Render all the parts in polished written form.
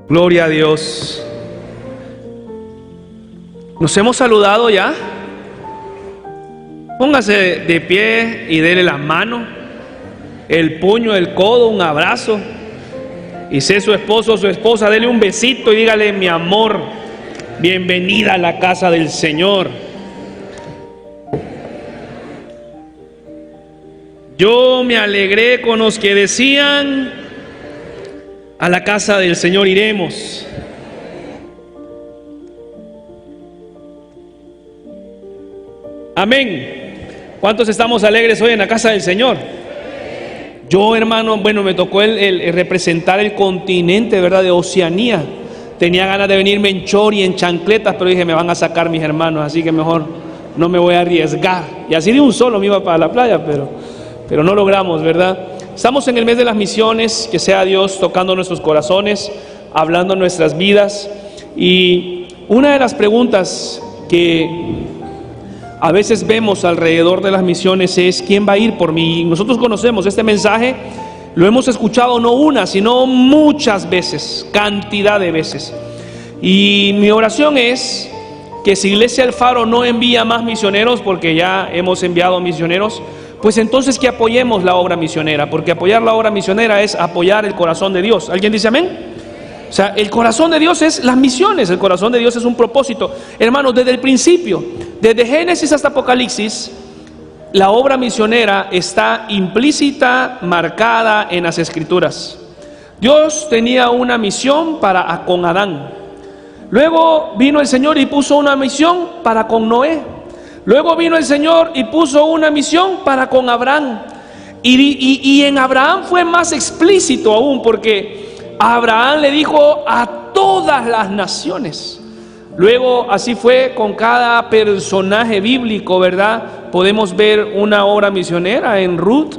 Gloria a Dios. ¿Nos hemos saludado ya? Póngase de pie y dele la mano, el puño, el codo, un abrazo. Y si es su esposo o su esposa, dele un besito y dígale: mi amor, bienvenida a la casa del Señor. Yo me alegré con los que decían: a la casa del Señor iremos. Amén. ¿Cuántos estamos alegres hoy en la casa del Señor? Yo, hermano, me tocó el representar el continente, ¿verdad?, de Oceanía. Tenía ganas de venirme en chori, en chancletas, pero dije: me van a sacar mis hermanos, así que mejor no me voy a arriesgar. Y así de un solo me iba para la playa, pero no logramos, ¿verdad? Estamos en el mes de las misiones. Que sea Dios tocando nuestros corazones, hablando nuestras vidas. Y una de las preguntas que a veces vemos alrededor de las misiones es: ¿quién va a ir por mí? Y nosotros conocemos este mensaje, lo hemos escuchado no una, sino muchas veces, cantidad de veces. Y mi oración es que si Iglesia El Faro no envía más misioneros, porque ya hemos enviado misioneros, pues entonces que apoyemos la obra misionera, porque apoyar la obra misionera es apoyar el corazón de Dios. ¿Alguien dice amén? O sea, el corazón de Dios es las misiones, el corazón de Dios es un propósito. Hermanos, desde el principio, desde Génesis hasta Apocalipsis, la obra misionera está implícita, marcada en las Escrituras. Dios tenía una misión con Adán. Luego vino el Señor y puso una misión para con Noé. Luego vino el Señor y puso una misión para con Abraham. Y en Abraham fue más explícito aún, porque Abraham le dijo: a todas las naciones. Luego así fue con cada personaje bíblico, ¿verdad? Podemos ver una obra misionera en Ruth,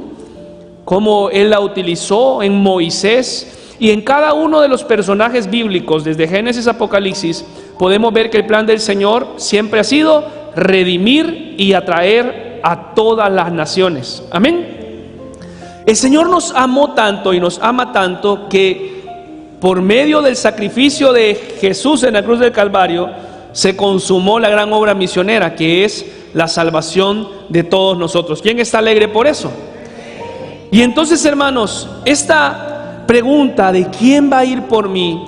cómo él la utilizó, en Moisés, y en cada uno de los personajes bíblicos, desde Génesis a Apocalipsis, podemos ver que el plan del Señor siempre ha sido redimir y atraer a todas las naciones. Amén. El Señor nos amó tanto y nos ama tanto que por medio del sacrificio de Jesús en la cruz del Calvario se consumó la gran obra misionera, que es la salvación de todos nosotros. ¿Quién está alegre por eso? Y entonces, hermanos, esta pregunta de quién va a ir por mí,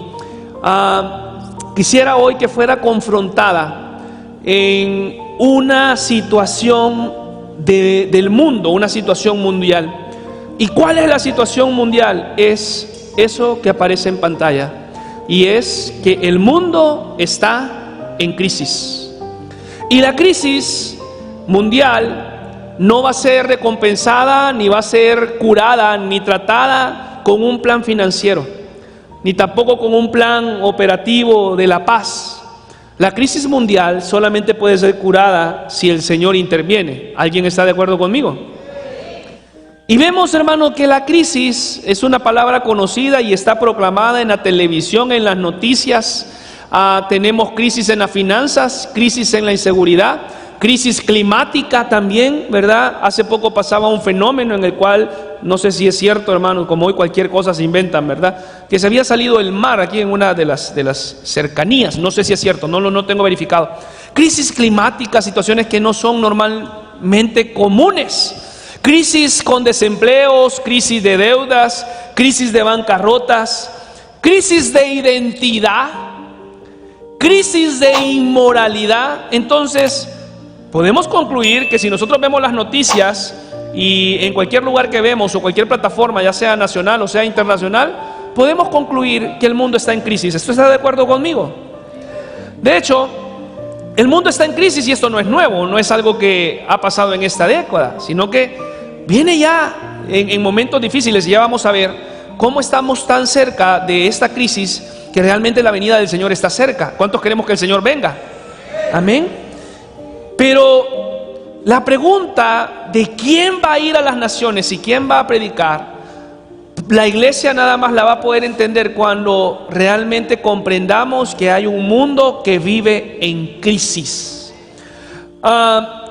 quisiera hoy que fuera confrontada en una situación del mundo, una situación mundial. ¿Y cuál es la situación mundial? Es eso que aparece en pantalla, y es que el mundo está en crisis, y la crisis mundial no va a ser recompensada, ni va a ser curada, ni tratada con un plan financiero, ni tampoco con un plan operativo de la paz. La crisis mundial solamente puede ser curada si el Señor interviene. ¿Alguien está de acuerdo conmigo? Y vemos, hermano, que la crisis es una palabra conocida y está proclamada en la televisión, en las noticias. Tenemos crisis en las finanzas, crisis en la inseguridad, crisis climática también, ¿verdad? Hace poco pasaba un fenómeno en el cual, no sé si es cierto, hermano, como hoy cualquier cosa se inventan, ¿verdad?, que se había salido el mar aquí en una de las cercanías. No sé si es cierto, no tengo verificado. Crisis climática, situaciones que no son normalmente comunes. Crisis con desempleos, crisis de deudas, crisis de bancarrotas, crisis de identidad, crisis de inmoralidad. Entonces, podemos concluir que si nosotros vemos las noticias, y en cualquier lugar que vemos o cualquier plataforma, ya sea nacional o sea internacional, podemos concluir que el mundo está en crisis. ¿Usted está de acuerdo conmigo? De hecho, el mundo está en crisis, y esto no es nuevo, no es algo que ha pasado en esta década, sino que viene ya en momentos difíciles. Y ya vamos a ver cómo estamos tan cerca de esta crisis, que realmente la venida del Señor está cerca. ¿Cuántos queremos que el Señor venga? Amén. Pero la pregunta de quién va a ir a las naciones y quién va a predicar, la iglesia nada más la va a poder entender cuando realmente comprendamos que hay un mundo que vive en crisis.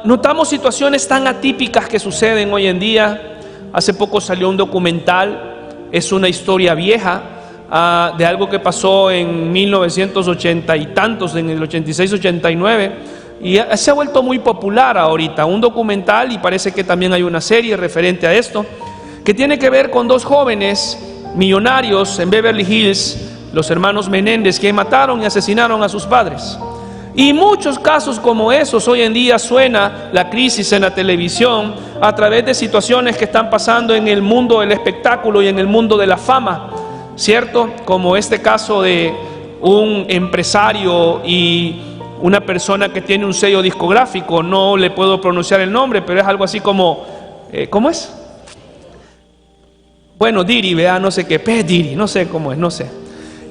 Notamos situaciones tan atípicas que suceden hoy en día. Hace poco salió un documental, es una historia vieja, de algo que pasó en 1980 y tantos, en el 86-89, y se ha vuelto muy popular ahorita, un documental, y parece que también hay una serie referente a esto, que tiene que ver con dos jóvenes millonarios en Beverly Hills, los hermanos Menéndez, que mataron y asesinaron a sus padres. Y muchos casos como esos hoy en día suena la crisis en la televisión a través de situaciones que están pasando en el mundo del espectáculo y en el mundo de la fama, ¿cierto? Como este caso de un empresario y una persona que tiene un sello discográfico, no le puedo pronunciar el nombre, pero es algo así como, ¿cómo es? Bueno, Diddy, vea, no sé qué, P. Diddy, no sé cómo es, no sé.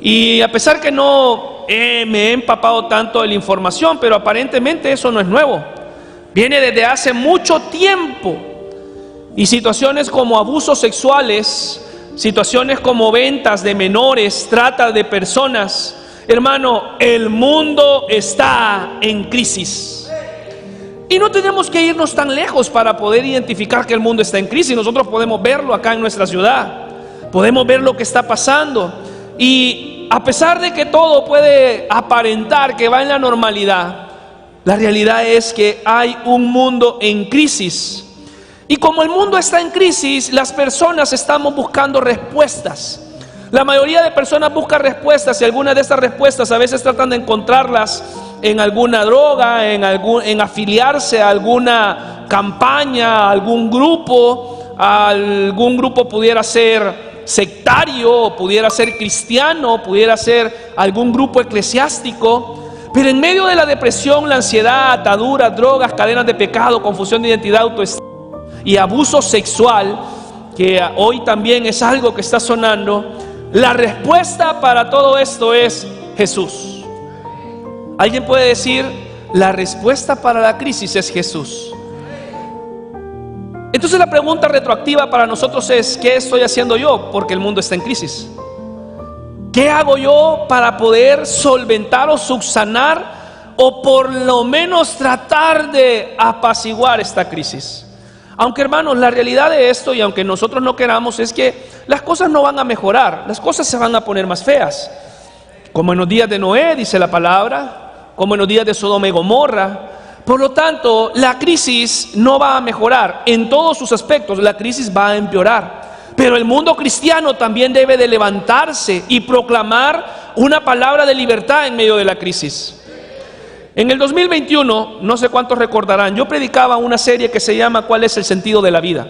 Y a pesar que no me he empapado tanto de la información, pero aparentemente eso no es nuevo, viene desde hace mucho tiempo. Y situaciones como abusos sexuales, situaciones como ventas de menores, trata de personas. Hermano, el mundo está en crisis. Y no tenemos que irnos tan lejos para poder identificar que el mundo está en crisis. Nosotros podemos verlo acá en nuestra ciudad, podemos ver lo que está pasando. Y a pesar de que todo puede aparentar que va en la normalidad, la realidad es que hay un mundo en crisis. Y como el mundo está en crisis, las personas estamos buscando respuestas. La mayoría de personas busca respuestas, y algunas de estas respuestas a veces tratan de encontrarlas en alguna droga, en afiliarse a alguna campaña, a algún grupo. Algún grupo pudiera ser sectario, pudiera ser cristiano, pudiera ser algún grupo eclesiástico. Pero en medio de la depresión, la ansiedad, ataduras, drogas, cadenas de pecado, confusión de identidad, autoestima y abuso sexual, que hoy también es algo que está sonando, la respuesta para todo esto es Jesús. ¿Alguien puede decir, la respuesta para la crisis es Jesús? Entonces la pregunta retroactiva para nosotros es, ¿qué estoy haciendo yo? Porque el mundo está en crisis. ¿Qué hago yo para poder solventar o subsanar, o por lo menos tratar de apaciguar esta crisis? Aunque, hermanos, la realidad de esto, y aunque nosotros no queramos, es que las cosas no van a mejorar, las cosas se van a poner más feas. Como en los días de Noé, dice la palabra, como en los días de Sodoma y Gomorra. Por lo tanto, la crisis no va a mejorar en todos sus aspectos, la crisis va a empeorar. Pero el mundo cristiano también debe de levantarse y proclamar una palabra de libertad en medio de la crisis. En el 2021, no sé cuántos recordarán, yo predicaba una serie que se llama ¿Cuál es el sentido de la vida?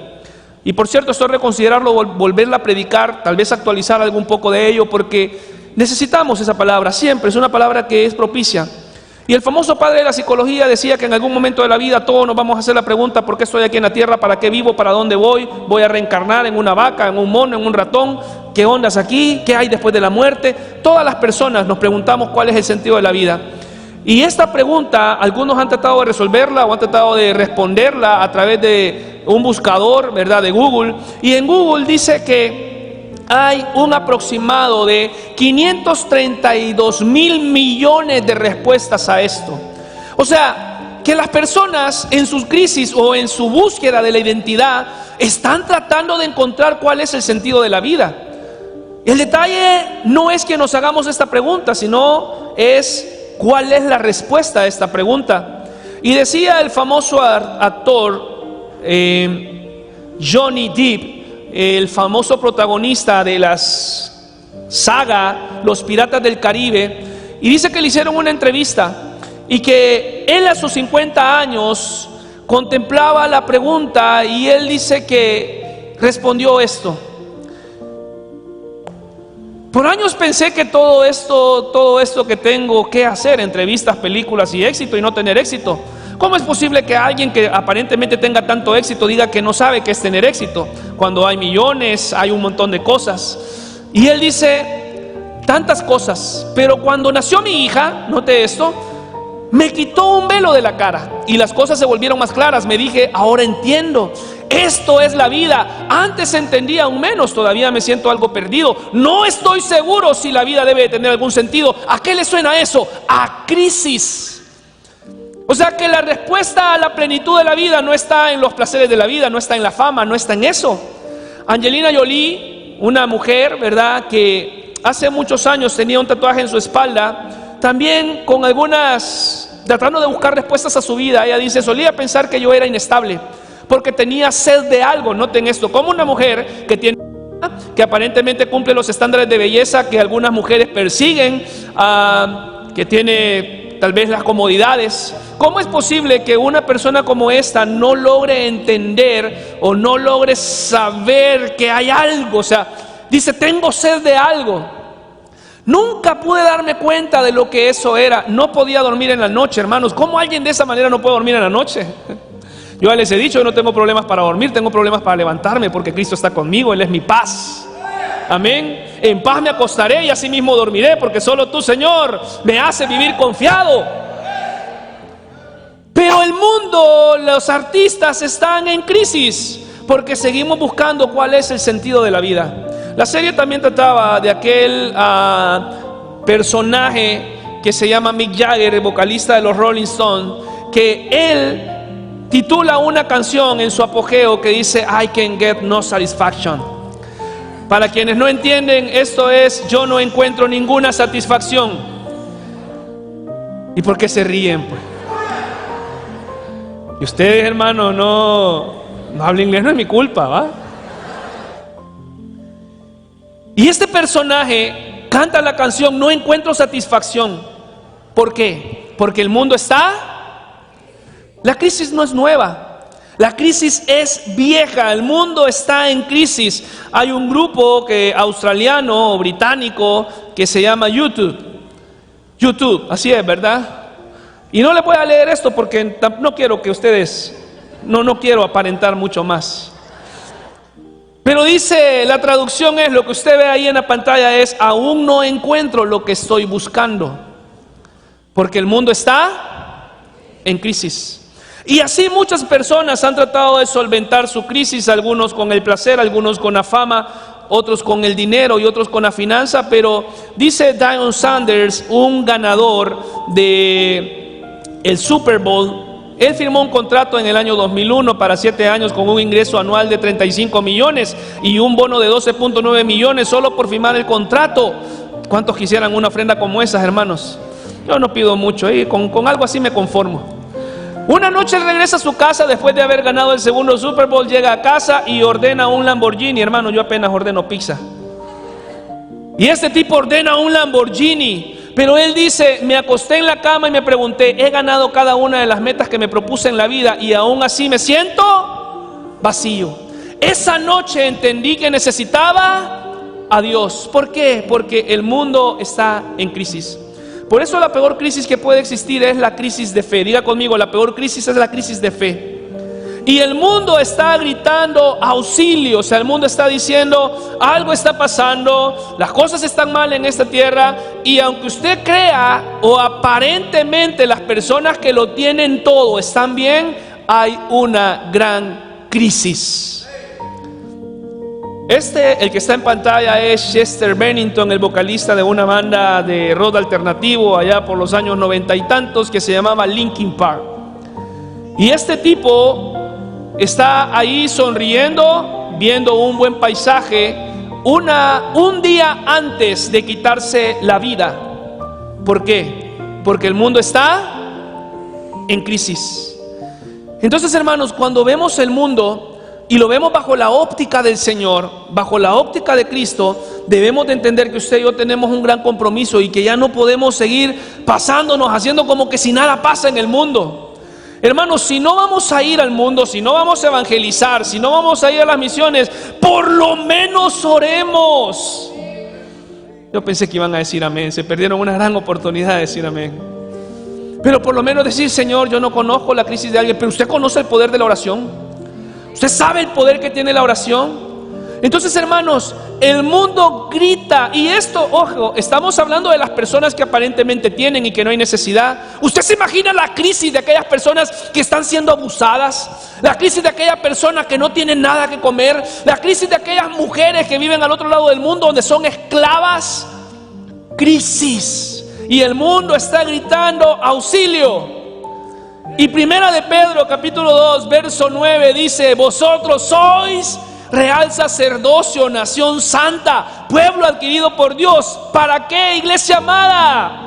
Y por cierto, estoy reconsiderando volverla a predicar, tal vez actualizar algún poco de ello, porque necesitamos esa palabra siempre, es una palabra que es propicia. Y el famoso padre de la psicología decía que en algún momento de la vida todos nos vamos a hacer la pregunta: ¿por qué estoy aquí en la tierra? ¿Para qué vivo? ¿Para dónde voy? ¿Voy a reencarnar en una vaca, en un mono, en un ratón? ¿Qué ondas aquí? ¿Qué hay después de la muerte? Todas las personas nos preguntamos cuál es el sentido de la vida. Y esta pregunta, algunos han tratado de resolverla o han tratado de responderla a través de un buscador, ¿verdad?, de Google. Y en Google dice que hay un aproximado de 532,000 millones de respuestas a esto. O sea, que las personas en sus crisis o en su búsqueda de la identidad están tratando de encontrar cuál es el sentido de la vida. El detalle no es que nos hagamos esta pregunta, sino es ¿cuál es la respuesta a esta pregunta? Y decía el famoso actor Johnny Depp, el famoso protagonista de las saga Los Piratas del Caribe, y dice que le hicieron una entrevista y que él a sus 50 años contemplaba la pregunta, y él dice que respondió esto: por años pensé que todo esto que tengo que hacer, entrevistas, películas y éxito, y no tener éxito. ¿Cómo es posible que alguien que aparentemente tenga tanto éxito diga que no sabe qué es tener éxito? Cuando hay millones, hay un montón de cosas. Y él dice tantas cosas, pero cuando nació mi hija, note esto, me quitó un velo de la cara y las cosas se volvieron más claras. Me dije, ahora entiendo, esto es la vida. Antes entendía aún menos, todavía me siento algo perdido. No estoy seguro si la vida debe de tener algún sentido. ¿A qué le suena eso? A crisis. O sea que la respuesta a la plenitud de la vida no está en los placeres de la vida, no está en la fama, no está en eso. Angelina Jolie, una mujer, ¿verdad?, que hace muchos años tenía un tatuaje en su espalda, también con tratando de buscar respuestas a su vida. Ella dice: solía pensar que yo era inestable porque tenía sed de algo. Noten esto, como una mujer que aparentemente cumple los estándares de belleza que algunas mujeres persiguen, que tiene tal vez las comodidades, ¿cómo es posible que una persona como esta no logre entender o no logre saber que hay algo? O sea, dice: tengo sed de algo. Nunca pude darme cuenta de lo que eso era. No podía dormir en la noche, hermanos. ¿Cómo alguien de esa manera no puede dormir en la noche? Yo ya les he dicho, yo no tengo problemas para dormir, tengo problemas para levantarme, porque Cristo está conmigo, Él es mi paz. Amén. En paz me acostaré y así mismo dormiré, porque solo tú, Señor, me hace vivir confiado. Pero el mundo, los artistas están en crisis, porque seguimos buscando cuál es el sentido de la vida. La serie también trataba de aquel personaje que se llama Mick Jagger, el vocalista de los Rolling Stones, que él titula una canción en su apogeo que dice: I can get no satisfaction. Para quienes no entienden, esto es: yo no encuentro ninguna satisfacción. ¿Y por qué se ríen, pues? Y ustedes, hermano, no hablan inglés, no es mi culpa, ¿va? Y este personaje canta la canción: no encuentro satisfacción. ¿Por qué? Porque el mundo la crisis no es nueva, la crisis es vieja, el mundo está en crisis. Hay un grupo australiano o británico que se llama YouTube, así es, ¿verdad? Y no le voy a leer esto porque no quiero que ustedes, no quiero aparentar mucho más. Pero dice, la traducción es, lo que usted ve ahí en la pantalla es: aún no encuentro lo que estoy buscando, porque el mundo está en crisis. Y así muchas personas han tratado de solventar su crisis, algunos con el placer, algunos con la fama, otros con el dinero y otros con la finanza. Pero dice Deion Sanders, un ganador del Super Bowl, él firmó un contrato en el año 2001 para 7 años con un ingreso anual de 35 millones y un bono de 12.9 millones solo por firmar el contrato. ¿Cuántos quisieran una ofrenda como esas, hermanos? Yo no pido mucho, con algo así me conformo. Una noche él regresa a su casa después de haber ganado el segundo Super Bowl, llega a casa y ordena un Lamborghini. Hermano, yo apenas ordeno pizza. Y este tipo ordena un Lamborghini, pero él dice: me acosté en la cama y me pregunté, he ganado cada una de las metas que me propuse en la vida y aún así me siento vacío. Esa noche entendí que necesitaba a Dios. ¿Por qué? Porque el mundo está en crisis. Por eso la peor crisis que puede existir es la crisis de fe. Diga conmigo: la peor crisis es la crisis de fe. Y el mundo está gritando auxilio. O sea, el mundo está diciendo: algo está pasando, las cosas están mal en esta tierra. Y aunque usted crea o aparentemente las personas que lo tienen todo están bien, hay una gran crisis. El que está en pantalla es Chester Bennington, el vocalista de una banda de rock alternativo allá por los años 90 y tantos que se llamaba Linkin Park. Y este tipo está ahí sonriendo, viendo un buen paisaje, un día antes de quitarse la vida. ¿Por qué? Porque el mundo está en crisis. Entonces, hermanos, cuando vemos el mundo y lo vemos bajo la óptica del Señor, bajo la óptica de Cristo, debemos de entender que usted y yo tenemos un gran compromiso y que ya no podemos seguir pasándonos, haciendo como que si nada pasa en el mundo. Hermanos, si no vamos a ir al mundo, si no vamos a evangelizar, si no vamos a ir a las misiones, por lo menos oremos. Yo pensé que iban a decir amén, se perdieron una gran oportunidad de decir amén. Pero por lo menos decir: Señor, yo no conozco la crisis de alguien, pero usted conoce el poder de la oración. Usted sabe el poder que tiene la oración. Entonces, hermanos, el mundo grita. Y esto, ojo, estamos hablando de las personas que aparentemente tienen y que no hay necesidad. ¿Usted se imagina la crisis de aquellas personas que están siendo abusadas? La crisis de aquellas personas que no tienen nada que comer. La crisis de aquellas mujeres que viven al otro lado del mundo, donde son esclavas. Crisis. Y el mundo está gritando auxilio. Y Primera de Pedro, capítulo 2, verso 9 dice: vosotros sois real sacerdocio, nación santa, pueblo adquirido por Dios. ¿Para qué, iglesia amada?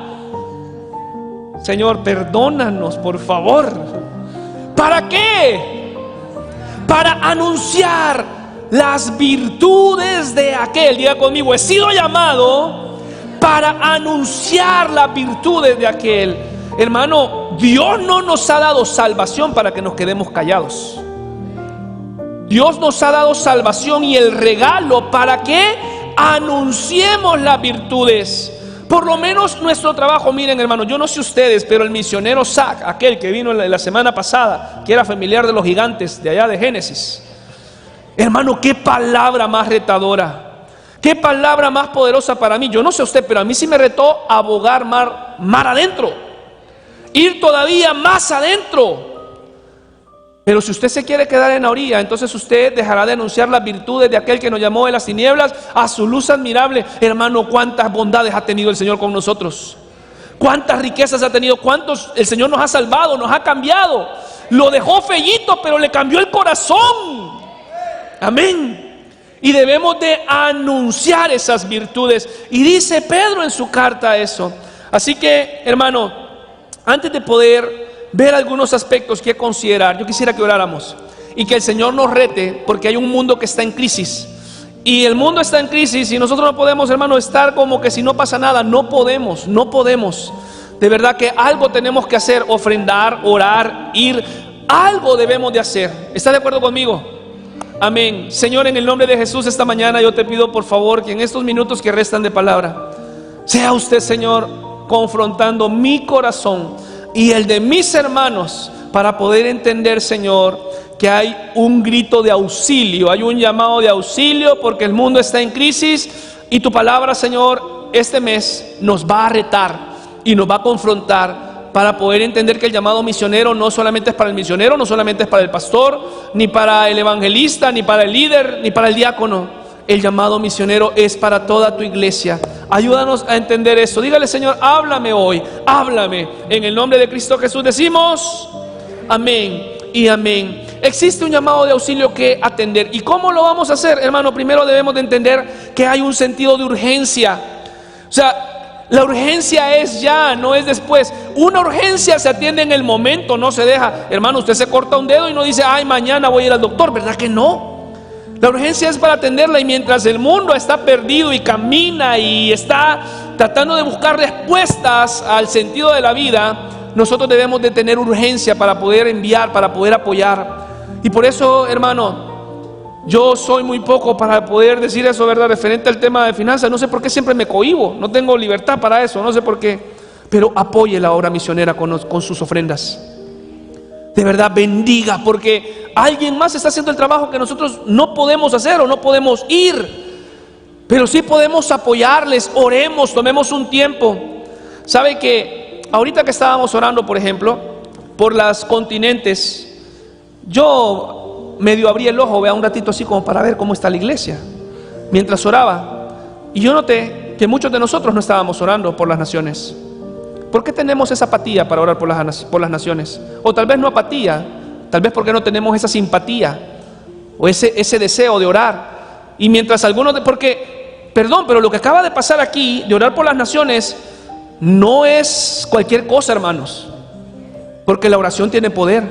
Señor, perdónanos, por favor. ¿Para qué? Para anunciar las virtudes de aquel. Diga conmigo, he sido llamado para anunciar las virtudes de aquel. Hermano, Dios no nos ha dado salvación para que nos quedemos callados. Dios nos ha dado salvación y el regalo para que anunciemos las virtudes. Por lo menos nuestro trabajo, miren hermano, yo no sé ustedes, pero el misionero Zach, aquel que vino la semana pasada, que era familiar de los gigantes de allá de Génesis, hermano, qué palabra más retadora, qué palabra más poderosa para mí. Yo no sé usted, pero a mí sí me retó abogar mar adentro, ir todavía más adentro. Pero si usted se quiere quedar en la orilla, entonces usted dejará de anunciar las virtudes de aquel que nos llamó de las tinieblas a su luz admirable. Hermano, cuántas bondades ha tenido el Señor con nosotros, cuántas riquezas ha tenido, cuántos el Señor nos ha salvado, nos ha cambiado. Lo dejó feíto, pero le cambió el corazón. Amén. Y debemos de anunciar esas virtudes. Y dice Pedro en su carta eso. Así que, hermano, antes de poder ver algunos aspectos que considerar, yo quisiera que oráramos y que el Señor nos rete, porque hay un mundo que está en crisis. Y el mundo está en crisis y nosotros no podemos, hermano, estar como que si no pasa nada. No podemos. De verdad que algo tenemos que hacer, ofrendar, orar, ir. Algo debemos de hacer. ¿Está de acuerdo conmigo? Amén. Señor, en el nombre de Jesús, esta mañana yo te pido por favor que en estos minutos que restan de palabra, sea usted, Señor, confrontando mi corazón y el de mis hermanos, para poder entender, Señor, que hay un grito de auxilio, hay un llamado de auxilio, porque el mundo está en crisis. Y tu palabra, Señor, este mes nos va a retar y nos va a confrontar para poder entender que el llamado misionero no solamente es para el misionero, no solamente es para el pastor, ni para el evangelista, ni para el líder, ni para el diácono. El llamado misionero es para toda tu iglesia. Ayúdanos a entender eso. Dígale, Señor, háblame hoy, háblame. En el nombre de Cristo Jesús decimos amén y amén. Existe un llamado de auxilio que atender. ¿Y cómo lo vamos a hacer, hermano? Primero debemos de entender que hay un sentido de urgencia. O sea, la urgencia es ya, no es después. Una urgencia se atiende en el momento, no se deja. Hermano, usted se corta un dedo y no dice, ay, mañana voy a ir al doctor. ¿Verdad que no? La urgencia es para atenderla, y mientras el mundo está perdido y camina y está tratando de buscar respuestas al sentido de la vida, nosotros debemos de tener urgencia para poder enviar, para poder apoyar. Y por eso, hermano, yo soy muy poco para poder decir eso, ¿verdad? Referente al tema de finanzas, no sé por qué siempre me cohíbo, no tengo libertad para eso, no sé por qué. Pero apoye la obra misionera con sus ofrendas. De verdad, bendiga, porque alguien más está haciendo el trabajo que nosotros no podemos hacer o no podemos ir, pero sí podemos apoyarles. Oremos, tomemos un tiempo. Sabe que ahorita que estábamos orando, por ejemplo, por las continentes, yo medio abrí el ojo, vea, un ratito así como para ver cómo está la iglesia, mientras oraba, y yo noté que muchos de nosotros no estábamos orando por las naciones. ¿Por qué tenemos esa apatía para orar por las naciones? O tal vez no apatía, tal vez porque no tenemos esa simpatía o ese deseo de orar. Y mientras algunos, pero lo que acaba de pasar aquí, de orar por las naciones, no es cualquier cosa, hermanos, porque la oración tiene poder.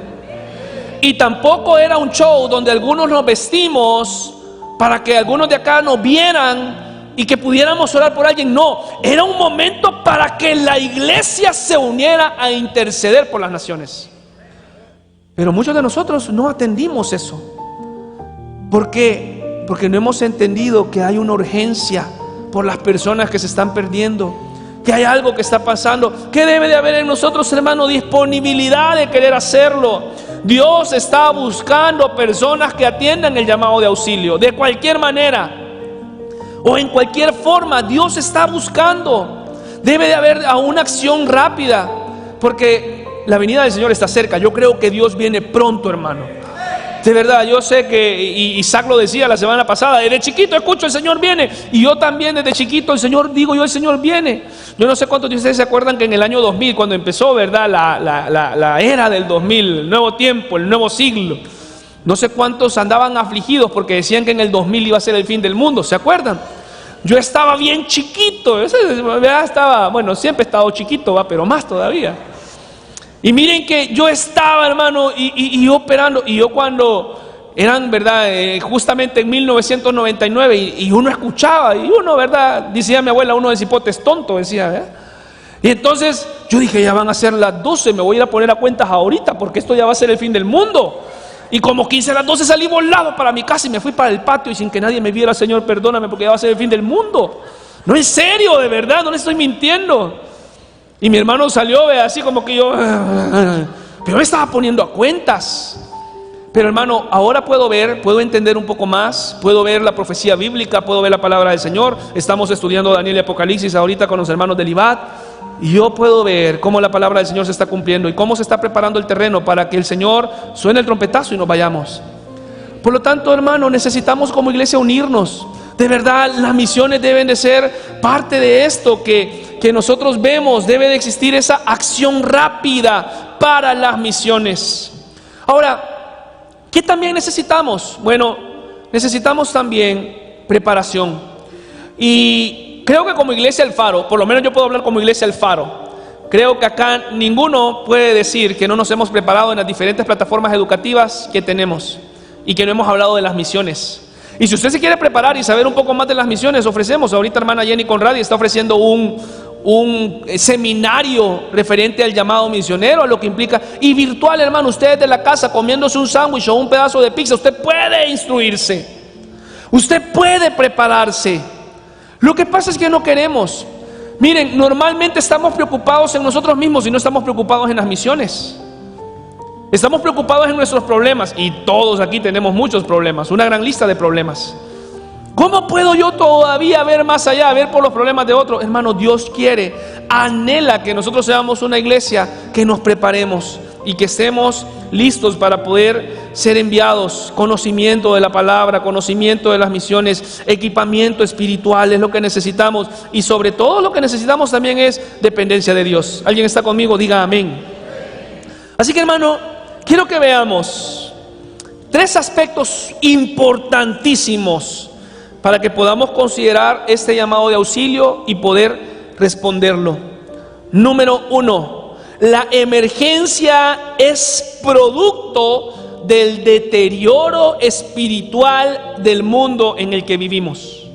Y tampoco era un show donde algunos nos vestimos para que algunos de acá nos vieran y que pudiéramos orar por alguien. No, era un momento para que la iglesia se uniera a interceder por las naciones. Pero muchos de nosotros no atendimos eso. ¿Por qué? Porque no hemos entendido que hay una urgencia por las personas que se están perdiendo, que hay algo que está pasando, que debe de haber en nosotros, hermano, disponibilidad de querer hacerlo. Dios está buscando personas que atiendan el llamado de auxilio, de cualquier manera o en cualquier forma. Dios está buscando. Debe de haber una acción rápida, porque la venida del Señor está cerca. Yo creo que Dios viene pronto, hermano. De verdad, yo sé que Isaac lo decía la semana pasada, desde chiquito escucho el Señor viene. Y yo también desde chiquito el Señor viene. Yo no sé cuántos de ustedes se acuerdan que en el año 2000, cuando empezó, ¿verdad?, la era del 2000, el nuevo tiempo, el nuevo siglo, No sé cuántos andaban afligidos porque decían que en el 2000 iba a ser el fin del mundo, ¿se acuerdan? Yo estaba bien chiquito, bueno, siempre he estado chiquito, ¿va? Pero más todavía. Y miren que yo estaba, hermano, y operando, y yo cuando eran, ¿verdad? Justamente en 1999, y uno escuchaba, y uno, ¿verdad? Decía mi abuela, uno de cipote es tonto, decía, ¿verdad? Y entonces yo dije, ya van a ser las 12, me voy a ir a poner a cuentas ahorita, porque esto ya va a ser el fin del mundo. Y como 15 a las 12 salí volado para mi casa y me fui para el patio y sin que nadie me viera, Señor, perdóname porque ya va a ser el fin del mundo. No, en serio, de verdad, no le estoy mintiendo. Y mi hermano salió, así como que yo me estaba poniendo a cuentas. Pero hermano, ahora puedo entender un poco más, puedo ver la profecía bíblica, puedo ver la palabra del Señor. Estamos estudiando Daniel y Apocalipsis ahorita con los hermanos del IBAT. Y yo puedo ver cómo la palabra del Señor se está cumpliendo y cómo se está preparando el terreno para que el Señor suene el trompetazo y nos vayamos. Por lo tanto, hermano, necesitamos como iglesia unirnos. De verdad, las misiones deben de ser parte de esto que nosotros vemos. Debe de existir esa acción rápida para las misiones. Ahora, ¿qué también necesitamos? Bueno, necesitamos también preparación. Y creo que como iglesia El Faro, por lo menos yo puedo hablar como iglesia El Faro, creo que acá ninguno puede decir que no nos hemos preparado en las diferentes plataformas educativas que tenemos y que no hemos hablado de las misiones. Y si usted se quiere preparar y saber un poco más de las misiones, ofrecemos, ahorita hermana Jenny Conradi está ofreciendo un seminario referente al llamado misionero, a lo que implica, y virtual, hermano, usted de la casa comiéndose un sándwich o un pedazo de pizza, usted puede instruirse, usted puede prepararse. Lo que pasa es que no queremos. Miren, normalmente estamos preocupados en nosotros mismos y no estamos preocupados en las misiones. Estamos preocupados en nuestros problemas, y todos aquí tenemos muchos problemas, una gran lista de problemas. ¿Cómo puedo yo todavía ver más allá, ver por los problemas de otros? Hermano, Dios quiere, anhela que nosotros seamos una iglesia que nos preparemos y que estemos listos para poder ser enviados. Conocimiento de la palabra, conocimiento de las misiones, equipamiento espiritual es lo que necesitamos, y sobre todo lo que necesitamos también es dependencia de Dios. ¿Alguien está conmigo? Diga amén. Así que, hermano, quiero que veamos 3 aspectos importantísimos para que podamos considerar este llamado de auxilio y poder responderlo. Número 1, la emergencia es producto del deterioro espiritual del mundo en el que vivimos.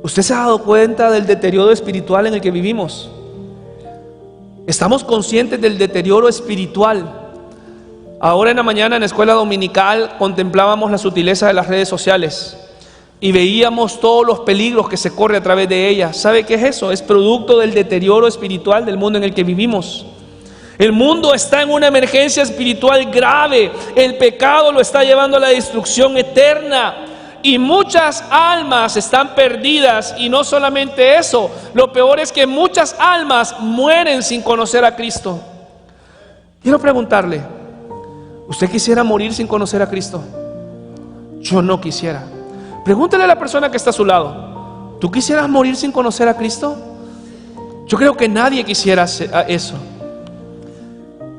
¿Usted se ha dado cuenta del deterioro espiritual en el que vivimos? Estamos conscientes del deterioro espiritual. Ahora en la mañana en la escuela dominical contemplábamos la sutileza de las redes sociales y veíamos todos los peligros que se corre a través de ellas. ¿Sabe qué es eso? Es producto del deterioro espiritual del mundo en el que vivimos. El mundo está en una emergencia espiritual grave. El pecado lo está llevando a la destrucción eterna. Y muchas almas están perdidas. Y no solamente eso, lo peor es que muchas almas mueren sin conocer a Cristo. Quiero preguntarle, ¿usted quisiera morir sin conocer a Cristo? Yo no quisiera. Pregúntale a la persona que está a su lado, ¿tú quisieras morir sin conocer a Cristo? Yo creo que nadie quisiera eso.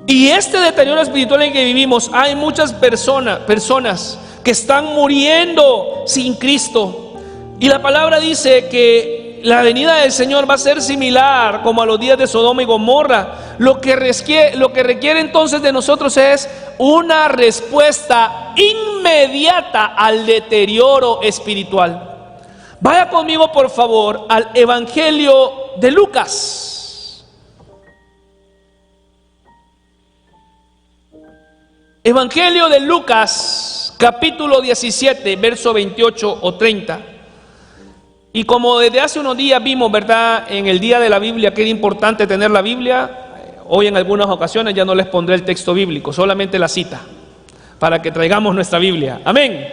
Y este deterioro espiritual en el que vivimos, hay muchas personas que están muriendo sin Cristo. Y la palabra dice que la venida del Señor va a ser similar como a los días de Sodoma y Gomorra. Lo que requiere entonces de nosotros es una respuesta inmediata al deterioro espiritual. Vaya conmigo por favor al Evangelio de Lucas. Evangelio de Lucas, capítulo 17, verso 28 o 30. Y como desde hace unos días vimos, ¿verdad?, en el día de la Biblia que era importante tener la Biblia, hoy en algunas ocasiones ya no les pondré el texto bíblico, solamente la cita, para que traigamos nuestra Biblia. Amén.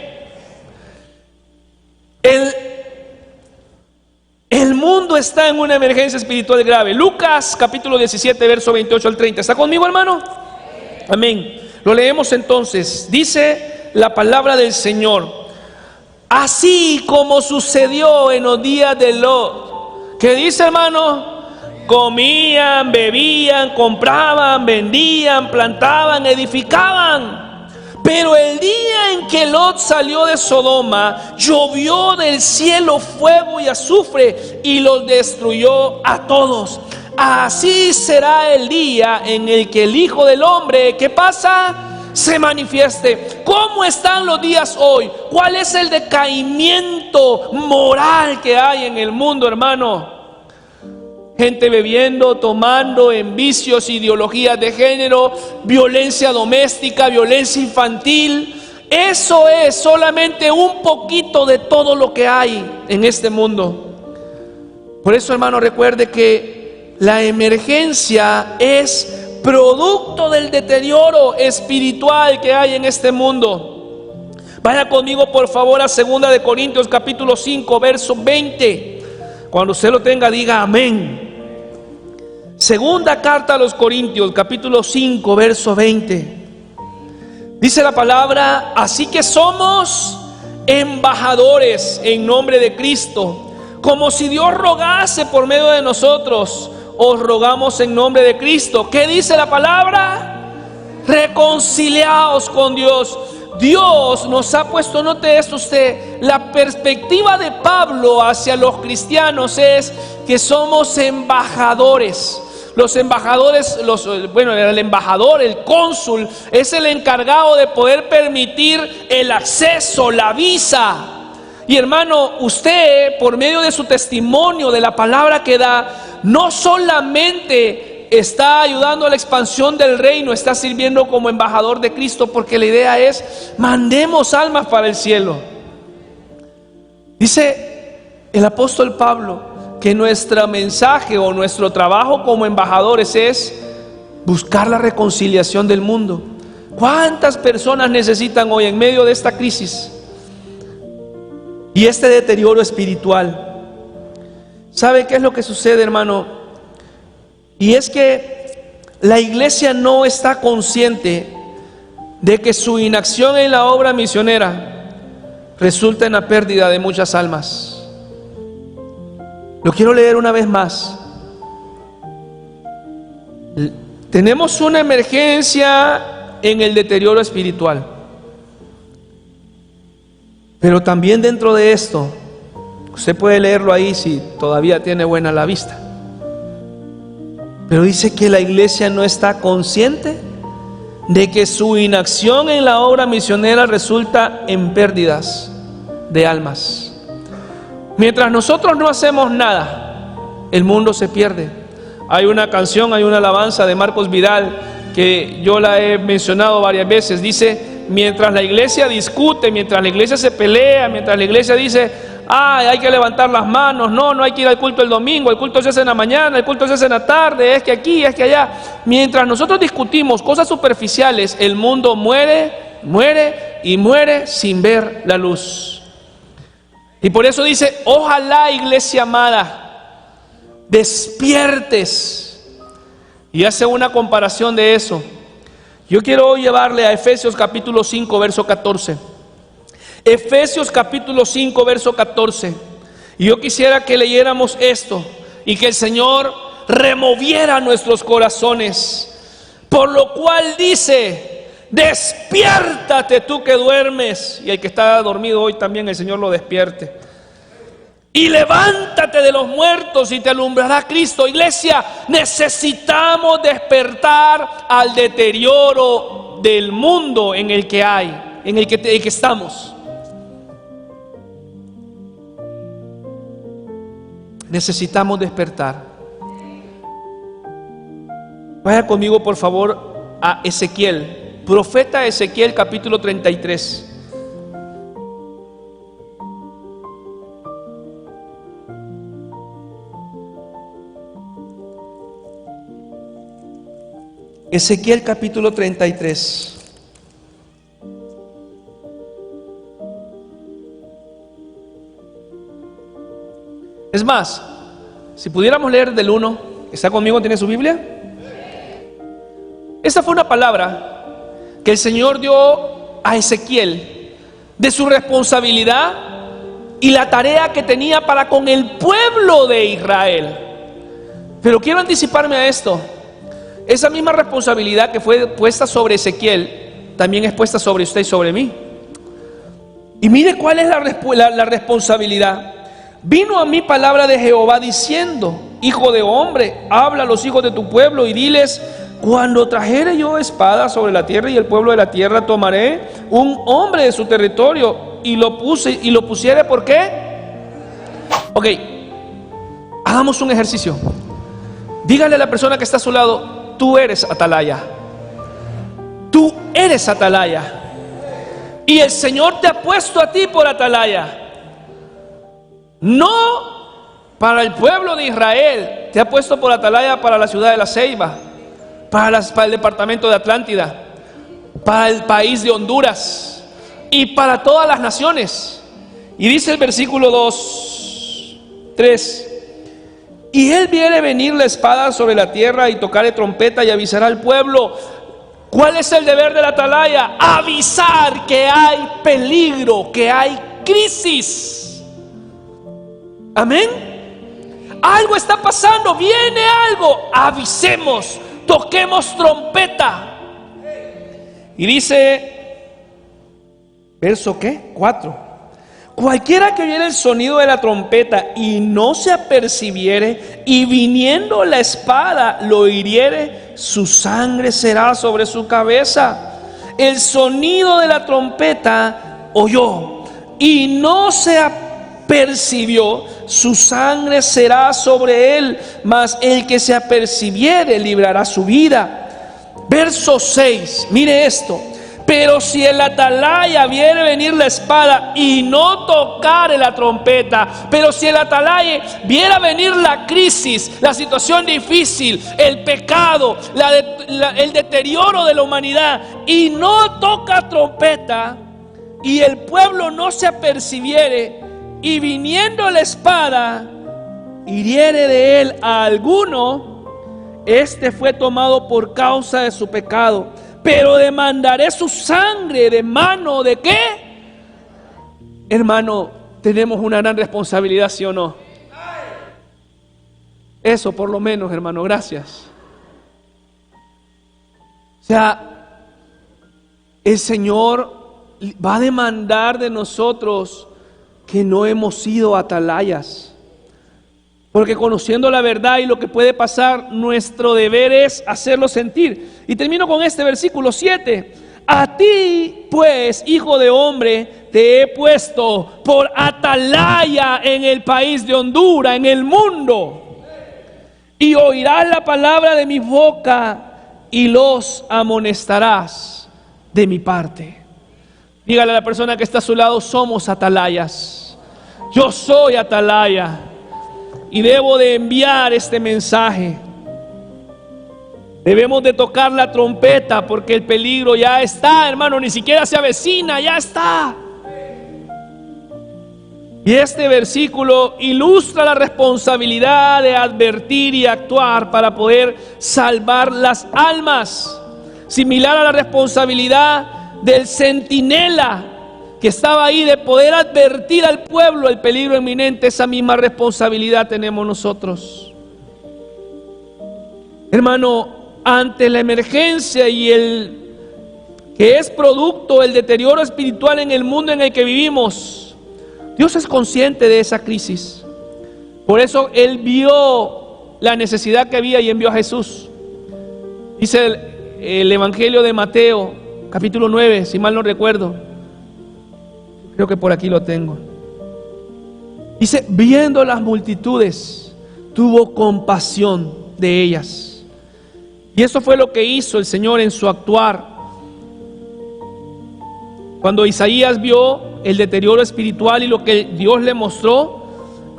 El mundo está en una emergencia espiritual grave. Lucas capítulo 17, verso 28 al 30. ¿Está conmigo, hermano? Amén. Lo leemos entonces. Dice la palabra del Señor: así como sucedió en los días de Lot. ¿Qué dice, hermano? Comían, bebían, compraban, vendían, plantaban, edificaban. Pero el día en que Lot salió de Sodoma, llovió del cielo fuego y azufre y los destruyó a todos. Así será el día en el que el Hijo del Hombre, ¿qué pasa?, se manifieste. ¿Cómo están los días hoy? ¿Cuál es el decaimiento moral que hay en el mundo, hermano? Gente bebiendo, tomando, en vicios, ideologías de género, violencia doméstica, violencia infantil. Eso es solamente un poquito de todo lo que hay en este mundo. Por eso, hermano, recuerde que la emergencia es producto del deterioro espiritual que hay en este mundo. Vaya conmigo por favor a 2 de Corintios capítulo 5 verso 20. Cuando usted lo tenga, diga amén. Segunda carta a los Corintios capítulo 5 verso 20. Dice la palabra: así que somos embajadores en nombre de Cristo, como si Dios rogase por medio de nosotros. Os rogamos en nombre de Cristo. ¿Qué dice la palabra? Reconciliaos con Dios. Dios nos ha puesto, note esto usted, la perspectiva de Pablo hacia los cristianos es que somos embajadores. Los embajadores, el embajador, el cónsul, es el encargado de poder permitir el acceso, la visa. Y hermano, usted, por medio de su testimonio, de la palabra que da, no solamente está ayudando a la expansión del reino, está sirviendo como embajador de Cristo, porque la idea es: mandemos almas para el cielo. Dice el apóstol Pablo que nuestro mensaje o nuestro trabajo como embajadores es buscar la reconciliación del mundo. ¿Cuántas personas necesitan hoy en medio de esta crisis y este deterioro espiritual? ¿Sabe qué es lo que sucede, hermano? Y es que la iglesia no está consciente de que su inacción en la obra misionera resulta en la pérdida de muchas almas. Lo quiero leer una vez más. Tenemos una emergencia en el deterioro espiritual, pero también dentro de esto, usted puede leerlo ahí si todavía tiene buena la vista, pero dice que la iglesia no está consciente de que su inacción en la obra misionera resulta en pérdidas de almas. Mientras nosotros no hacemos nada, el mundo se pierde. Hay una canción, hay una alabanza de Marcos Vidal que yo la he mencionado varias veces. Dice: mientras la iglesia discute, mientras la iglesia se pelea, mientras la iglesia dice: hay que levantar las manos, no hay que ir al culto el domingo, el culto se hace en la mañana, el culto se hace en la tarde, es que aquí, es que allá. Mientras nosotros discutimos cosas superficiales, el mundo muere y muere sin ver la luz. Y por eso dice: ojalá, iglesia amada, despiertes. Y hace una comparación de eso. Yo quiero hoy llevarle a Efesios capítulo 5 verso 14. Efesios capítulo 5 verso 14. Y yo quisiera que leyéramos esto y que el Señor removiera nuestros corazones. Por lo cual dice: despiértate tú que duermes. Y el que está dormido hoy también el Señor lo despierte. Y levántate de los muertos y te alumbrará Cristo. Iglesia, necesitamos despertar al deterioro del mundo en el que hay, en el que estamos. Necesitamos despertar. Vaya conmigo por favor a Ezequiel, profeta Ezequiel capítulo 33. Ezequiel capítulo 33. Es más, si pudiéramos leer del 1, ¿está conmigo? ¿Tiene su Biblia? Esta fue una palabra que el Señor dio a Ezequiel de su responsabilidad y la tarea que tenía para con el pueblo de Israel. Pero quiero anticiparme a esto. Esa misma responsabilidad que fue puesta sobre Ezequiel también es puesta sobre usted y sobre mí. Y mire cuál es la responsabilidad. Vino a mí palabra de Jehová diciendo: hijo de hombre, habla a los hijos de tu pueblo y diles: cuando trajere yo espada sobre la tierra y el pueblo de la tierra, tomaré un hombre de su territorio y lo pusiere. ¿Por qué? Ok, hagamos un ejercicio. Dígale a la persona que está a su lado: tú eres atalaya. Tú eres atalaya. Y el Señor te ha puesto a ti por atalaya. No para el pueblo de Israel, te ha puesto por atalaya para la ciudad de La Ceiba, para el departamento de Atlántida, para el país de Honduras y para todas las naciones. Y dice el versículo 3: y él viere venir la espada sobre la tierra y tocare trompeta y avisará al pueblo. ¿Cuál es el deber de la atalaya? Avisar que hay peligro, que hay crisis. Amén. Algo está pasando, viene algo. Avisemos, toquemos trompeta. Y dice, verso ¿qué? 4. Cualquiera que oyere el sonido de la trompeta y no se apercibiere, y viniendo la espada lo hiriere, su sangre será sobre su cabeza. El sonido de la trompeta oyó y no se apercibió, su sangre será sobre él, mas el que se apercibiere librará su vida. Verso 6, mire esto: pero si el atalaya viere venir la espada y no tocare la trompeta, pero si el atalaya viera venir la crisis, la situación difícil, el pecado, el deterioro de la humanidad, y no toca trompeta, y el pueblo no se apercibiere, y viniendo la espada hiriere de él a alguno, este fue tomado por causa de su pecado. Pero demandaré su sangre de mano de ¿qué? Hermano, tenemos una gran responsabilidad, ¿sí o no? Eso por lo menos, hermano, gracias. O sea, el Señor va a demandar de nosotros que no hemos sido atalayas. Porque conociendo la verdad y lo que puede pasar, nuestro deber es hacerlo sentir. Y termino con este versículo 7. A ti, pues, hijo de hombre, te he puesto por atalaya en el país de Honduras, en el mundo. Y oirás la palabra de mi boca y los amonestarás de mi parte. Dígale a la persona que está a su lado: somos atalayas. Yo soy atalaya. Y debo de enviar este mensaje. Debemos de tocar la trompeta porque el peligro ya está, hermano, ni siquiera se avecina, ya está. Y este versículo ilustra la responsabilidad de advertir y actuar para poder salvar las almas, similar a la responsabilidad del centinela que estaba ahí de poder advertir al pueblo el peligro inminente. Esa misma responsabilidad tenemos nosotros. Hermano, ante la emergencia y el que es producto del deterioro espiritual en el mundo en el que vivimos, Dios es consciente de esa crisis. Por eso Él vio la necesidad que había y envió a Jesús. Dice el Evangelio de Mateo, capítulo 9, si mal no recuerdo. Creo que por aquí lo tengo. Dice: viendo las multitudes, tuvo compasión de ellas. Y eso fue lo que hizo el Señor en su actuar. Cuando Isaías vio el deterioro espiritual y lo que Dios le mostró,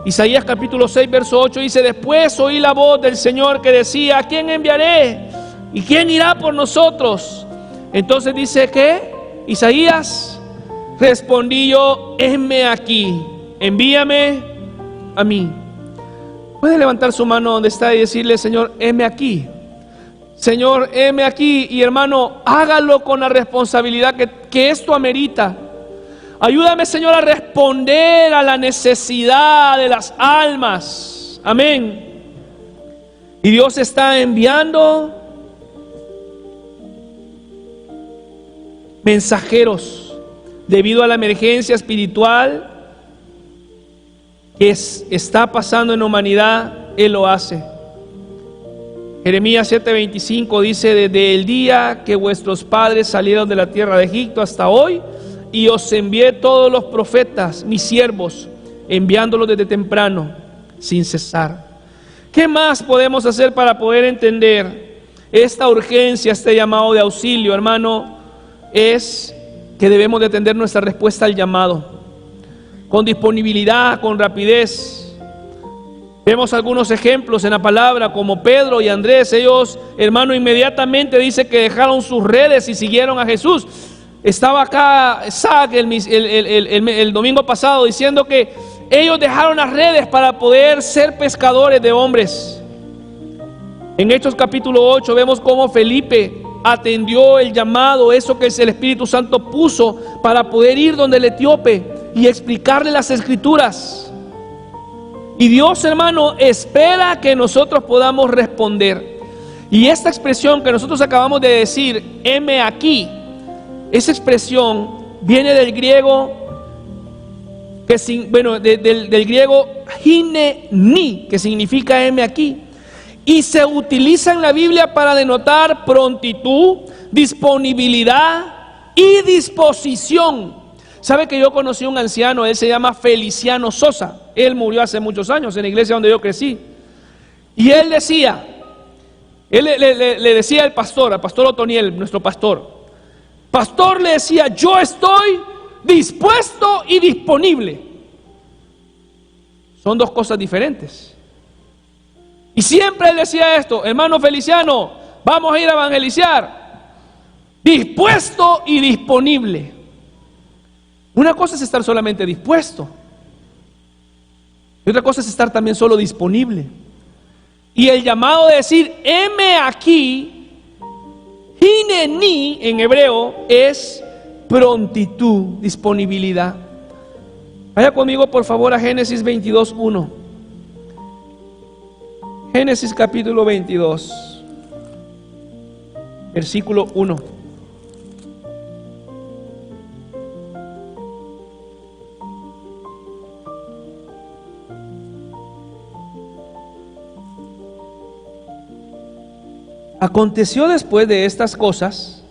Isaías capítulo 6, verso 8 dice: después oí la voz del Señor que decía: ¿a quién enviaré? ¿Y quién irá por nosotros? Entonces dice que Isaías: respondí yo, heme aquí, envíame a mí. Puede levantar su mano donde está y decirle: Señor, heme aquí. Señor, heme aquí. Y hermano, hágalo con la responsabilidad que esto amerita. Ayúdame, Señor, a responder a la necesidad de las almas. Amén. Y Dios está enviando mensajeros. Debido a la emergencia espiritual que está pasando en la humanidad, Él lo hace. Jeremías 7:25 dice: desde el día que vuestros padres salieron de la tierra de Egipto hasta hoy, y os envié todos los profetas, mis siervos, enviándolos desde temprano, sin cesar. ¿Qué más podemos hacer para poder entender esta urgencia, este llamado de auxilio, hermano? Es que debemos de atender nuestra respuesta al llamado con disponibilidad, con rapidez. Vemos algunos ejemplos en la palabra, como Pedro y Andrés. Ellos, hermano, inmediatamente dice que dejaron sus redes y siguieron a Jesús. Estaba acá Isaac el domingo pasado diciendo que ellos dejaron las redes para poder ser pescadores de hombres. En Hechos capítulo 8 vemos cómo Felipe atendió el llamado, eso que el Espíritu Santo puso para poder ir donde el etíope y explicarle las escrituras. Y Dios, hermano, espera que nosotros podamos responder. Y esta expresión que nosotros acabamos de decir, heme aquí, esa expresión viene del griego del griego hineni, que significa heme aquí, y se utiliza en la Biblia para denotar prontitud, disponibilidad y disposición. Sabe que yo conocí a un anciano, él se llama Feliciano Sosa. Él murió hace muchos años en la iglesia donde yo crecí. Y él decía, le decía al pastor Otoniel, nuestro pastor, le decía: yo estoy dispuesto y disponible. Son dos cosas diferentes. Y siempre él decía esto: hermano Feliciano, vamos a ir a evangelizar. Dispuesto y disponible. Una cosa es estar solamente dispuesto, y otra cosa es estar también solo disponible. Y el llamado de decir heme aquí, hineni en hebreo, es prontitud, disponibilidad. Vaya conmigo por favor a Génesis 22:1. Génesis capítulo 22, versículo 1. Aconteció después de estas cosas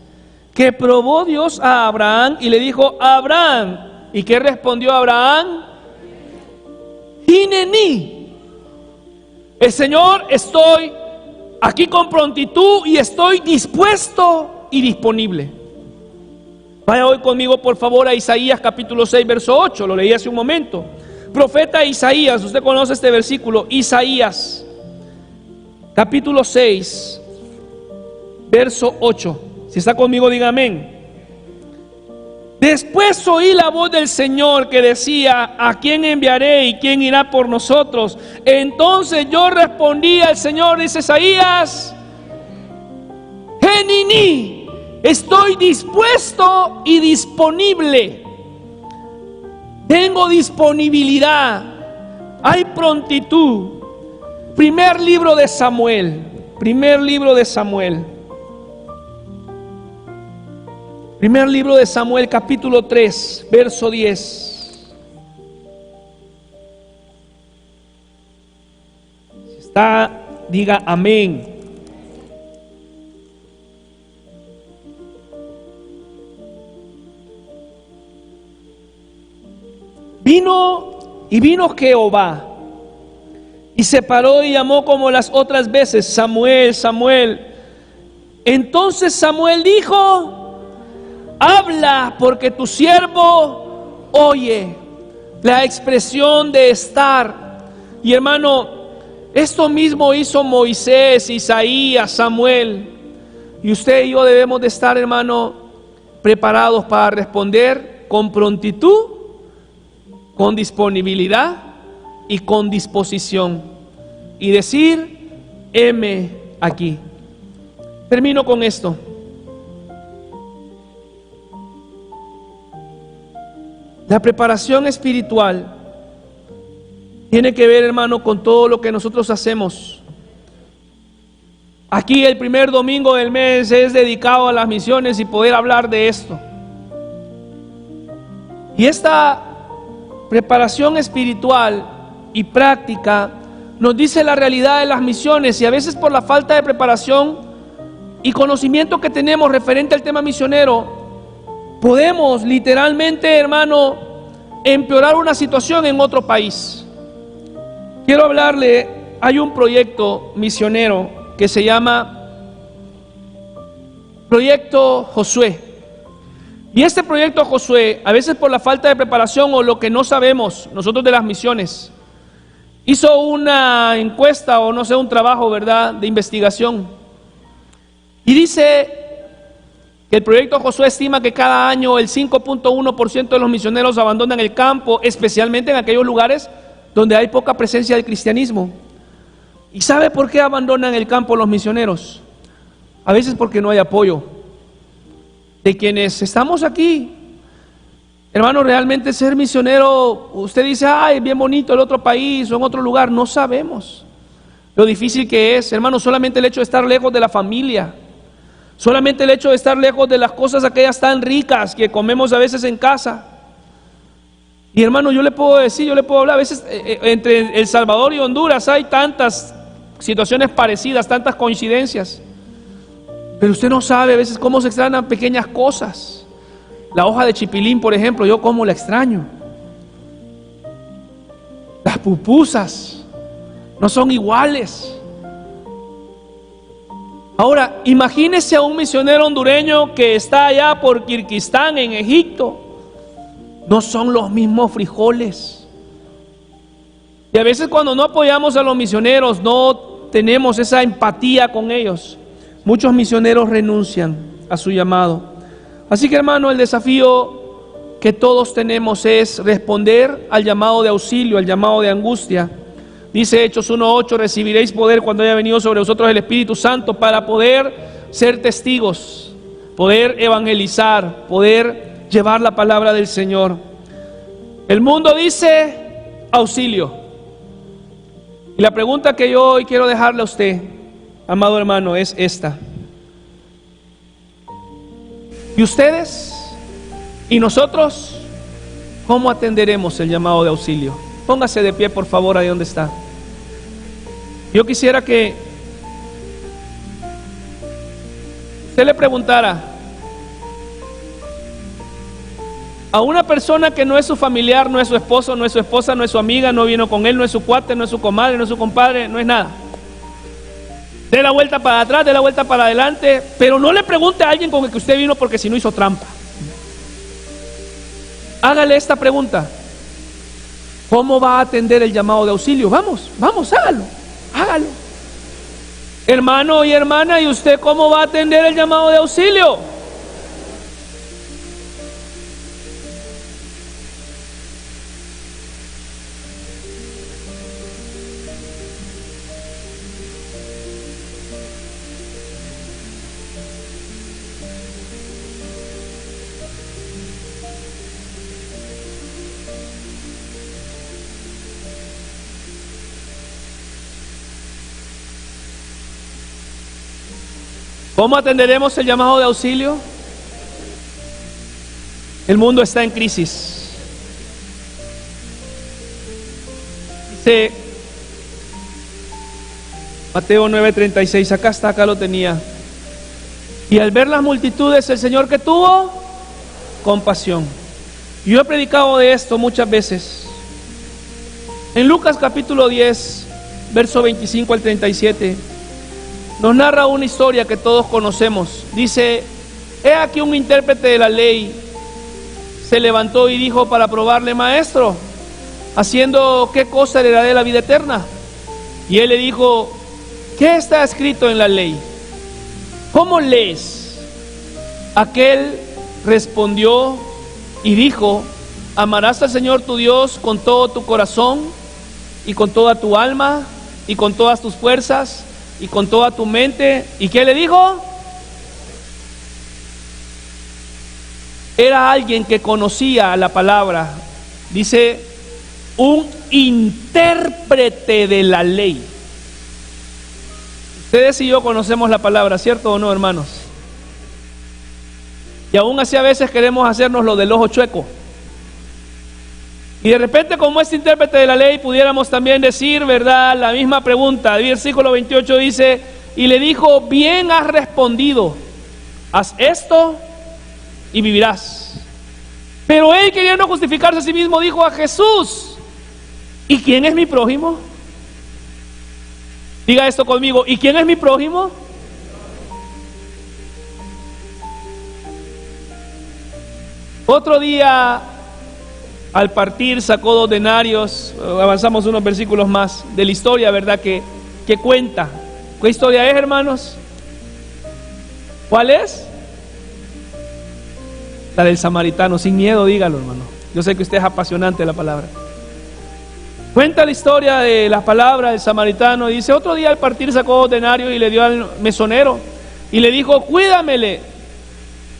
que probó Dios a Abraham y le dijo: Abraham. ¿Y qué respondió Abraham? Hineni. El Señor, estoy aquí con prontitud y estoy dispuesto y disponible. Vaya hoy conmigo por favor a Isaías capítulo 6 verso 8. Lo leí hace un momento. Profeta Isaías, usted conoce este versículo. Isaías capítulo 6 verso 8. Si está conmigo, diga amén. Después oí la voz del Señor que decía: ¿a quién enviaré y quién irá por nosotros? Entonces yo respondí al Señor, dice Isaías: Henini, estoy dispuesto y disponible. Tengo disponibilidad, hay prontitud. Primer libro de Samuel. Primer libro de Samuel, capítulo 3, verso 10. Si está, diga amén. Vino Jehová y se paró y llamó como las otras veces: Samuel, Samuel. Entonces Samuel dijo: habla, porque tu siervo oye. La expresión de estar. Y hermano, esto mismo hizo Moisés, Isaías, Samuel. Y usted y yo debemos de estar, hermano, preparados para responder con prontitud, con disponibilidad y con disposición. Y decir: heme aquí. Termino con esto. La preparación espiritual tiene que ver, hermano, con todo lo que nosotros hacemos. Aquí el primer domingo del mes es dedicado a las misiones y poder hablar de esto. Y esta preparación espiritual y práctica nos dice la realidad de las misiones, y a veces por la falta de preparación y conocimiento que tenemos referente al tema misionero, podemos literalmente, hermano, empeorar una situación en otro país. Quiero hablarle, hay un proyecto misionero que se llama Proyecto Josué. Y este proyecto Josué, a veces por la falta de preparación o lo que no sabemos nosotros de las misiones, hizo una encuesta o no sé, un trabajo, ¿verdad?, de investigación. Y dice que el proyecto Josué estima que cada año el 5.1% de los misioneros abandonan el campo, especialmente en aquellos lugares donde hay poca presencia del cristianismo. ¿Y sabe por qué abandonan el campo los misioneros? A veces porque no hay apoyo de quienes estamos aquí. Hermano, realmente ser misionero, usted dice, ay, es bien bonito el otro país o en otro lugar. No sabemos lo difícil que es, hermano. Solamente el hecho de estar lejos de la familia, solamente el hecho de estar lejos de las cosas aquellas tan ricas que comemos a veces en casa. Y hermano, yo le puedo decir, yo le puedo hablar, a veces entre El Salvador y Honduras hay tantas situaciones parecidas, tantas coincidencias. Pero usted no sabe a veces cómo se extrañan pequeñas cosas. La hoja de chipilín, por ejemplo, yo cómo la extraño. Las pupusas no son iguales. Ahora, imagínese a un misionero hondureño que está allá por Kirguistán, en Egipto. No son los mismos frijoles. Y a veces cuando no apoyamos a los misioneros, no tenemos esa empatía con ellos, muchos misioneros renuncian a su llamado. Así que, hermano, el desafío que todos tenemos es responder al llamado de auxilio, al llamado de angustia. Dice Hechos 1:8, recibiréis poder cuando haya venido sobre vosotros el Espíritu Santo, para poder ser testigos, poder evangelizar, poder llevar la palabra del Señor. El mundo dice auxilio. Y la pregunta que yo hoy quiero dejarle a usted, amado hermano, es esta: ¿y ustedes y nosotros cómo atenderemos el llamado de auxilio? Póngase de pie, por favor, ahí donde está. Yo quisiera que usted le preguntara a una persona que no es su familiar, no es su esposo, no es su esposa, no es su amiga, no vino con él, no es su cuate, no es su comadre, no es su compadre, no es nada. Dé la vuelta para atrás, dé la vuelta para adelante, pero no le pregunte a alguien con el que usted vino, porque si no hizo trampa. Hágale esta pregunta: ¿cómo va a atender el llamado de auxilio? Vamos, hágalo. Hermano y hermana, ¿y usted cómo va a atender el llamado de auxilio? ¿Cómo atenderemos el llamado de auxilio? El mundo está en crisis. Dice Mateo 9:36, acá lo tenía. Y al ver las multitudes, el Señor que tuvo compasión. Yo he predicado de esto muchas veces. En Lucas capítulo 10, verso 25 al 37, nos narra una historia que todos conocemos. Dice: he aquí un intérprete de la ley se levantó y dijo para probarle: maestro, ¿haciendo qué cosa heredaré la vida eterna? Y él le dijo: ¿qué está escrito en la ley? ¿Cómo lees? Aquel respondió y dijo: amarás al Señor tu Dios con todo tu corazón y con toda tu alma y con todas tus fuerzas y con toda tu mente. ¿Y qué le dijo? Era alguien que conocía la palabra. Dice: un intérprete de la ley. Ustedes y yo conocemos la palabra, ¿cierto o no, hermanos? Y aún así a veces queremos hacernos lo del ojo chueco. Y de repente, como este intérprete de la ley, pudiéramos también decir, ¿verdad?, la misma pregunta. El versículo 28 dice, y le dijo, bien has respondido, haz esto y vivirás. Pero él, queriendo justificarse a sí mismo, dijo a Jesús, ¿y quién es mi prójimo? Diga esto conmigo, ¿y quién es mi prójimo? Otro día, al partir, sacó 2 denarios. Avanzamos unos versículos más de la historia, ¿verdad?, que cuenta. ¿Qué historia es, hermanos? ¿Cuál es? La del samaritano. Sin miedo, dígalo, hermano. Yo sé que usted es apasionante de la palabra. Cuenta la historia de la palabra del samaritano. Dice, otro día al partir sacó 2 denarios y le dio al mesonero y le dijo, cuídamele,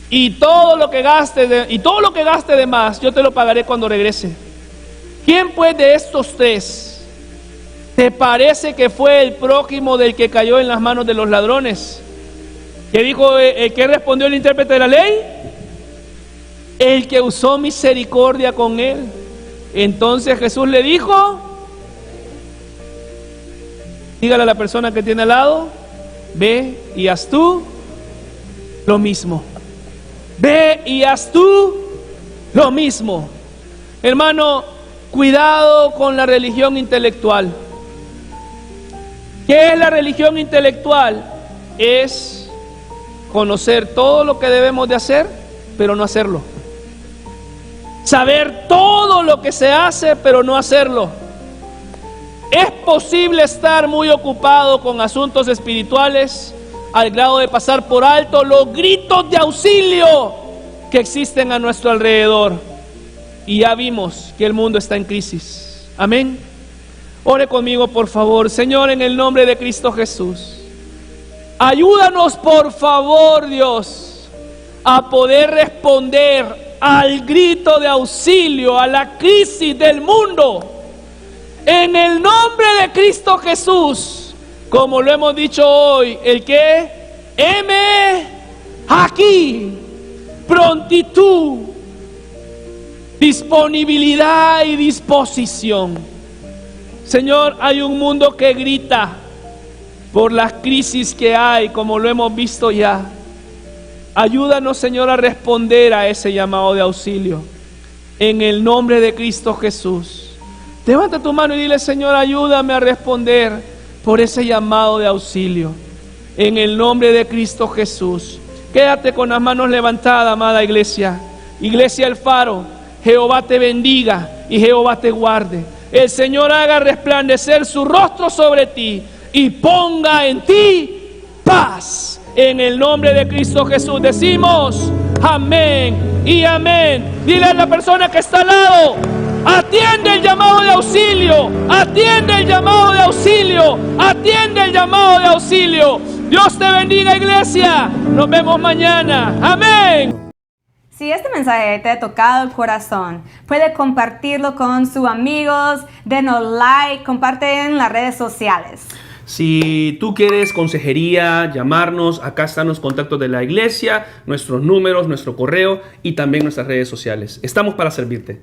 y todo lo que gaste de más yo te lo pagaré cuando regrese. ¿Quién pues de estos 3 te parece que fue el prójimo del que cayó en las manos de los ladrones? ¿Qué dijo? ¿Qué respondió el intérprete de la ley? El que usó misericordia con él. Entonces Jesús le dijo, dígale a la persona que tiene al lado, ve y haz tú lo mismo. Ve y haz tú lo mismo. Hermano, cuidado con la religión intelectual. ¿Qué es la religión intelectual? Es conocer todo lo que debemos de hacer, pero no hacerlo. Saber todo lo que se hace, pero no hacerlo. Es posible estar muy ocupado con asuntos espirituales al grado de pasar por alto los gritos de auxilio que existen a nuestro alrededor. Y ya vimos que el mundo está en crisis. Amén. Ore conmigo, por favor. Señor, en el nombre de Cristo Jesús, ayúdanos, por favor, Dios, a poder responder al grito de auxilio, a la crisis del mundo. En el nombre de Cristo Jesús, como lo hemos dicho hoy, el que heme aquí, prontitud, disponibilidad y disposición. Señor, hay un mundo que grita por las crisis que hay, como lo hemos visto ya. Ayúdanos, Señor, a responder a ese llamado de auxilio. En el nombre de Cristo Jesús. Levanta tu mano y dile, Señor, ayúdame a responder por ese llamado de auxilio. En el nombre de Cristo Jesús. Quédate con las manos levantadas, amada iglesia. Iglesia El Faro, Jehová te bendiga y Jehová te guarde. El Señor haga resplandecer su rostro sobre ti y ponga en ti paz. En el nombre de Cristo Jesús decimos amén y amén. Dile a la persona que está al lado, atiende el llamado de auxilio, atiende el llamado de auxilio, atiende el llamado de auxilio. Dios te bendiga, iglesia. Nos vemos mañana. Amén. Si este mensaje te ha tocado el corazón, puede compartirlo con sus amigos, denos like, comparte en las redes sociales. Si tú quieres consejería, llamarnos, acá están los contactos de la iglesia, nuestros números, nuestro correo y también nuestras redes sociales. Estamos para servirte.